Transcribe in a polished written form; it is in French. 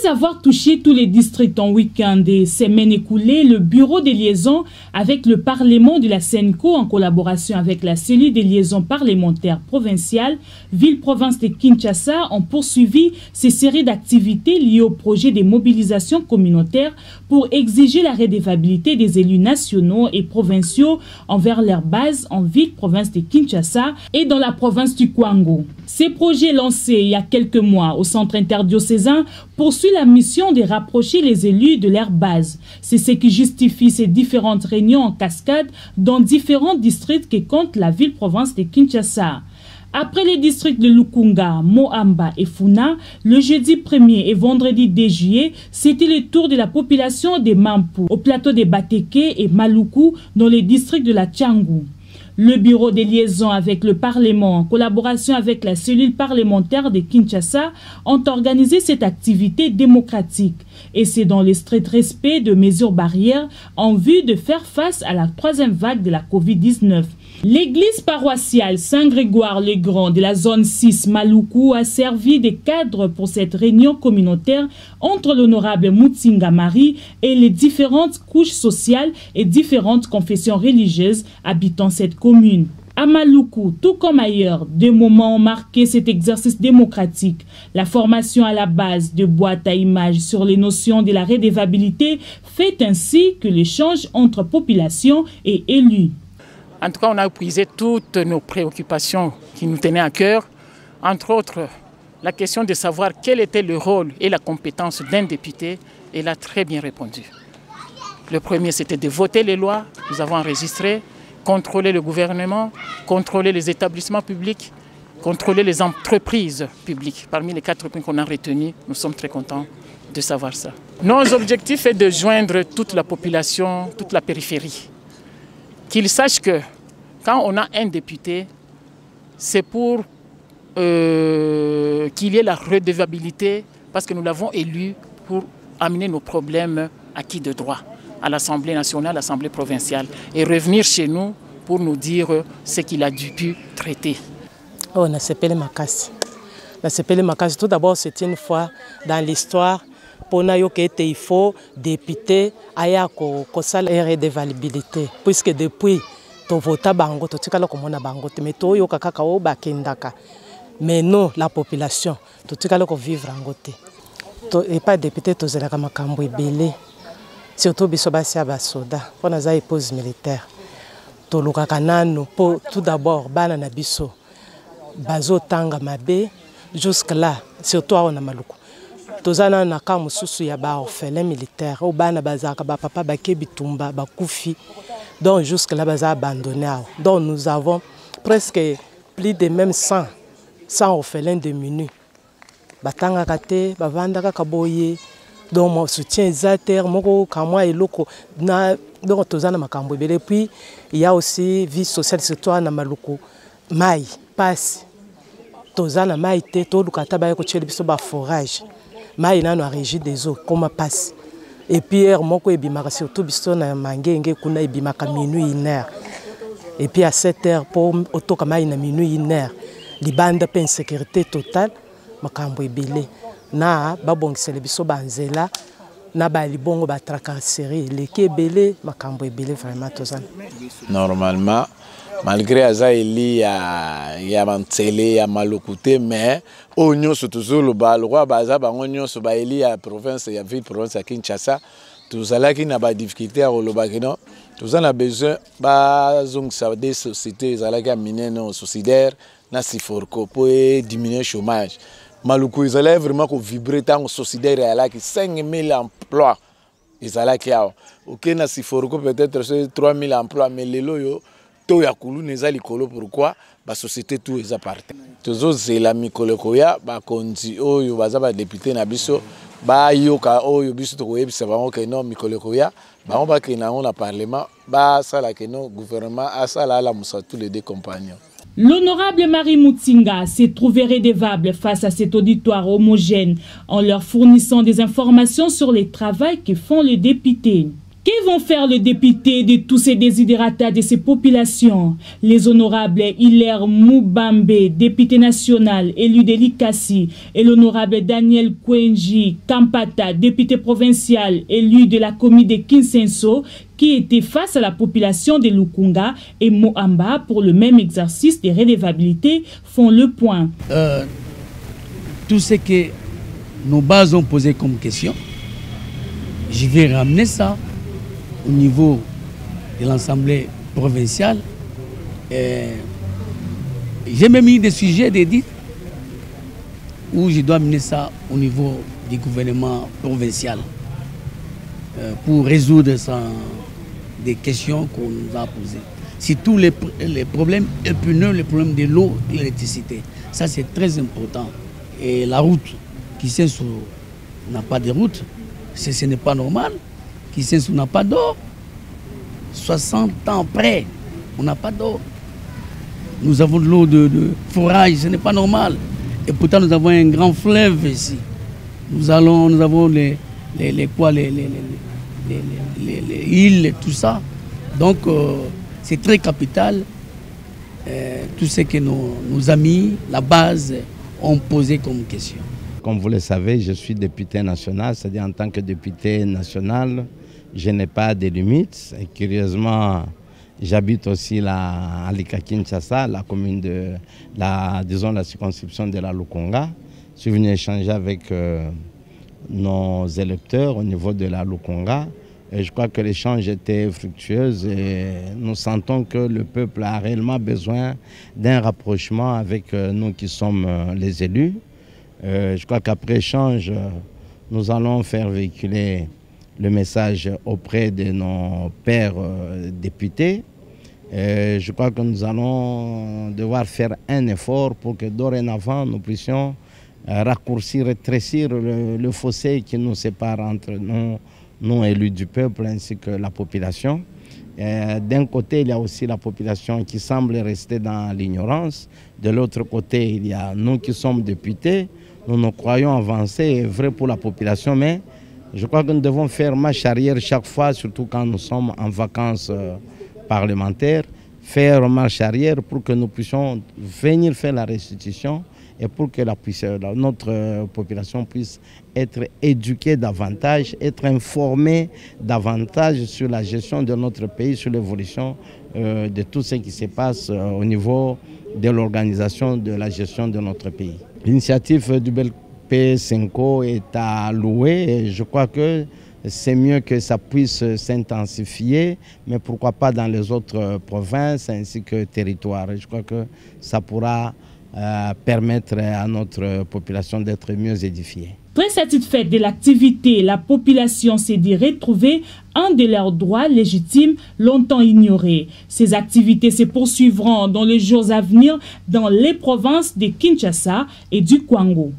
avoir touché tous les districts en week-end des semaines écoulées, le bureau des liaisons avec le Parlement de la Senco, en collaboration avec la cellule des liaisons parlementaires provinciales, ville-province de Kinshasa, ont poursuivi ces séries d'activités liées au projet de mobilisation communautaire pour exiger la redevabilité des élus nationaux et provinciaux envers leur base en ville-province de Kinshasa et dans la province du Kwango. Ces projets lancés il y a quelques mois au centre interdiocésain poursuit la mission de rapprocher les élus de leur base. C'est ce qui justifie ces différentes réunions en cascade dans différents districts que compte la ville-province de Kinshasa. Après les districts de Lukunga, Mohamba et Funa, le jeudi 1er et vendredi 2 juillet, c'était le tour de la population de Mampu, au plateau de Bateke et Maluku, dans les districts de la Tchangou. Le bureau des liaisons avec le Parlement, en collaboration avec la cellule parlementaire de Kinshasa, ont organisé cette activité démocratique. Et c'est dans le strict respect de mesures barrières en vue de faire face à la troisième vague de la Covid-19. L'église paroissiale Saint-Grégoire-le-Grand de la zone 6 Maluku a servi de cadre pour cette réunion communautaire entre l'honorable Mutsinga Marie et les différentes couches sociales et différentes confessions religieuses habitant cette commune. À Maluku, tout comme ailleurs, deux moments ont marqué cet exercice démocratique. La formation à la base de boîtes à images sur les notions de la redevabilité fait ainsi que l'échange entre population et élus. En tout cas, on a épuisé toutes nos préoccupations qui nous tenaient à cœur, entre autres la question de savoir quel était le rôle et la compétence d'un député. Et il a très bien répondu. Le premier, c'était de voter les lois, nous avons enregistré, contrôler le gouvernement, contrôler les établissements publics, contrôler les entreprises publiques. Parmi les 4 points qu'on a retenus, nous sommes très contents de savoir ça. Nos objectifs est de joindre toute la population, toute la périphérie. Qu'ils sachent que quand on a un député, c'est pour qu'il y ait la redevabilité, parce que nous l'avons élu pour amener nos problèmes acquis de droit à l'Assemblée nationale, à l'Assemblée provinciale, et revenir chez nous pour nous dire ce qu'il a dû traiter. Oh, on a CPL Makassi. La CPL Makassi, tout d'abord, c'est une fois dans l'histoire. Pour nous, il faut député aya ko sala redevabilité puisque depuis to vota bango to tikala ko mona bango mais to yo kaka o bakendaka mais non la population to tikala ko vivre angote to et pas député to zela kama kambo ebele surtout biso basia basoda pona za pose militaire to lukaka nano pour tout d'abord bana na biso bazo tanga mabe jusque là surtout on Maluku. Tozana na ka mususu ya ba orphelin militaire au bana bazaka ba papa bakebitumba bakufi donc jusque là baza abandonné. Donc nous avons presque plus de même 100 orphelins démunis. Batanga kate bavanda ka boye donc mon soutien exacteur moko kamwa eloko na donc tozana makambo belé puis il y a aussi vie sociale surtout na Maluku mai passe tozana mai te to lukata ba ko tsheli biso ba forage. Mais il a régi des eaux comme passe. Et puis, moko ebimaka surtout biso na mangenge kuna ebimaka minuit 1h. Et puis à 7h pour otoka mai na minuit 1h. Libanda pe insécurité totale makambo ebele. Na babongisele biso banzela na ba libongo ba tracasserie leki ebele makambo ebele vraiment tozana. Normalement malgré Azaeli ya Mantele ya Malukute mais onyo surtout le bal roi baza ba onyo so ba eli ya province ya ville province ya Kinshasa tous ala qui n'a pas difficulté à Rolobakino tous en a besoin ba zong ça des sociétés ala qui aminer non suicidaire na siforko pour diminuer le chômage Maluku ils allaient vraiment ko vibrer tant suicidaire ala qui 5000 emplois ils allaient qui a OK na siforko peut-être 3000 emplois mais les loyo pourquoi la société tout est appartient. Toujours c'est la Mikolekoya, ba konzi oyo baza ba député na biso, ba yoka oyo biso to koyebisa bango ke non Mikolekoya, ba on ba ke na on a parlement, ba sala ke non gouvernement a sala la musa tous les deux compagnons. L'honorable Marie Mutsinga s'est trouvée redevable face à cet auditoire homogène en leur fournissant des informations sur les travaux que font les députés. Que vont faire les députés de tous ces desiderata de ces populations? Les honorables Hilaire Moubambe, député national élu de Likasi, et l'honorable Daniel Kwenji Kampata, député provincial élu de la commune de Kinsenso, qui était face à la population de Lukunga et Moamba pour le même exercice de redevabilité, font le point. Tout ce que nos bases ont posé comme question, je vais ramener ça au niveau de l'Assemblée provinciale. J'ai même mis des sujets d'édit où je dois amener ça au niveau du gouvernement provincial pour résoudre ça, des questions qu'on nous a posées. Surtout les problèmes épineux, les problèmes de l'eau et de l'électricité. Ça, c'est très important. Et la route, Kinsenso n'a pas de route, ce n'est pas normal. Kinsenso n'a pas d'eau. 60 ans après, on n'a pas d'eau. Nous avons de l'eau de forage, ce n'est pas normal. Et pourtant, nous avons un grand fleuve ici. Nous avons les îles, tout ça. Donc, c'est très capital. Tout ce que nos amis, la base, ont posé comme question. Comme vous le savez, je suis député national, c'est-à-dire en tant que député national, je n'ai pas de limites. Et curieusement, j'habite aussi à Lika-Kinshasa, la commune de la circonscription de la Lukunga. Je suis venu échanger avec nos électeurs au niveau de la Lukunga. Et je crois que l'échange était fructueux et nous sentons que le peuple a réellement besoin d'un rapprochement avec nous qui sommes les élus. Je crois qu'après échange, nous allons faire véhiculer le message auprès de nos pairs députés. Je crois que nous allons devoir faire un effort pour que dorénavant nous puissions raccourcir, rétrécir le fossé qui nous sépare entre nous élus du peuple ainsi que la population. D'un côté, il y a aussi la population qui semble rester dans l'ignorance. De l'autre côté, il y a nous qui sommes députés. Nous croyons avancer, vrai pour la population, mais je crois que nous devons faire marche arrière chaque fois, surtout quand nous sommes en vacances parlementaires, faire marche arrière pour que nous puissions venir faire la restitution et pour que notre population puisse être éduquée davantage, être informée davantage sur la gestion de notre pays, sur l'évolution de tout ce qui se passe au niveau de l'organisation de la gestion de notre pays. L'initiative du BELP-5 est à louer et je crois que c'est mieux que ça puisse s'intensifier, mais pourquoi pas dans les autres provinces ainsi que territoires. Je crois que ça pourra permettre à notre population d'être mieux édifiée. Très satisfaite de l'activité, la population s'est dit retrouver un de leurs droits légitimes longtemps ignorés. Ces activités se poursuivront dans les jours à venir dans les provinces de Kinshasa et du Kwango.